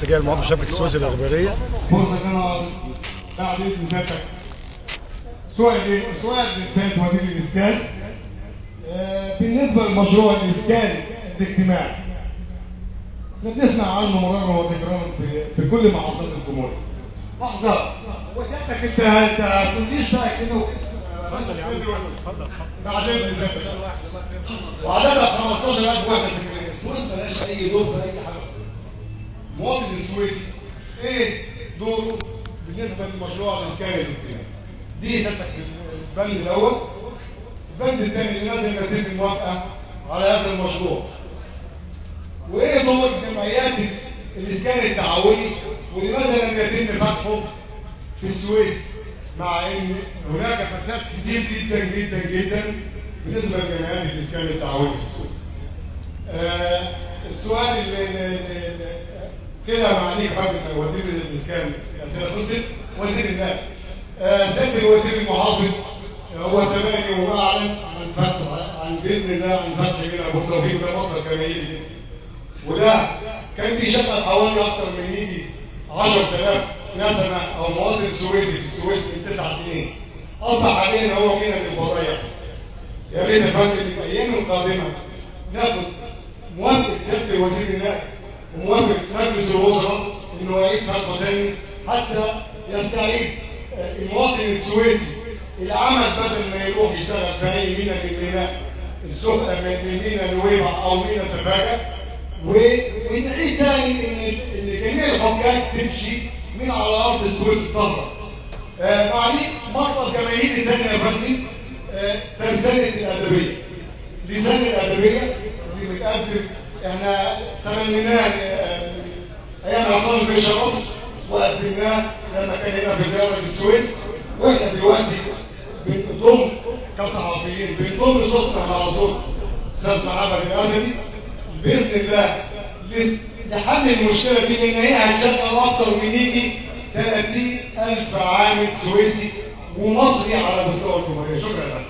اتجاه الموقف شبكه السويس الاخباريه. فرصه ان انا بعد اذن سيادتك سؤال من سيد وزير الاسكان بالنسبه لمشروع الاسكان الاجتماعي. احنا بنسمع عنه مرارا وتكرارا في كل محافظات الجمهوريه. لحظه، وسيادتك انت ما تقوليش بقى كده اتفضل بعد اذن سيادتك. وعددها 15000 وحده سكنيه. السويس مالهاش اي دور في اي حاجه. المواطن السويسي ايه دوره بالنسبه لمشروع الاسكان الاجتماعي؟ دي سيادتك البند الاول. البند الثاني اللي لازم يتم الموافقه على هذا المشروع. وايه دور جمعيات الاسكان التعاوني ولماذا لم يتم فتحه في السويس مع ان هناك فساد كتير جدا جدا جدا بالنسبه لجمعيات الاسكان التعاوني في السويس. السؤال اللي كده معاليك حضرتك وزير الاسكان الاسئله خلصت. وزير النقل سياده الوزير المحافظ هو سبقني واعلن عن فتح باذن الله عن فتح بنا ابو التوفيق. ده مطلب جماهيري جدا، وده كان بيشغل حوالي اكثر من يجي 10000 نسمه او مواطن سويسي في السويس من 9 سنين. اصبح حاليا هو مينا للبضايع بس. يا ريت يا فندم في الايام القادمه ناخد موافقه سياده الوزير النقل وموافقه مجلس الوزراء انه يعيد فتحه ثاني حتى يستعيد المواطن السويسي العمل بدل ما يروح يشتغل في اي مينا من ميناء السخنه من مينا نويبع او مينا سفاجه. ونعيد تاني ان جميع الحاجات تمشي من على ارض السويس الطاهره. معاليك مطلب جماهيري تاني يا فندم ترسانه الادبيه. لسان الادبيه اللي بتقدم احنا تمنيناه ايام عصام بن شرف وقدمناه لما كان هنا في زياره السويس، واحنا دلوقتي بنضم كصحفيين بنضم صوتنا مع صوت استاذ محمد الاسدي باذن الله لحل المشكله دي، لان هي هتشغل اكثر من يجي 30000 عامل سويسي ومصري على مستوى الجمهوريه. شكرا لك.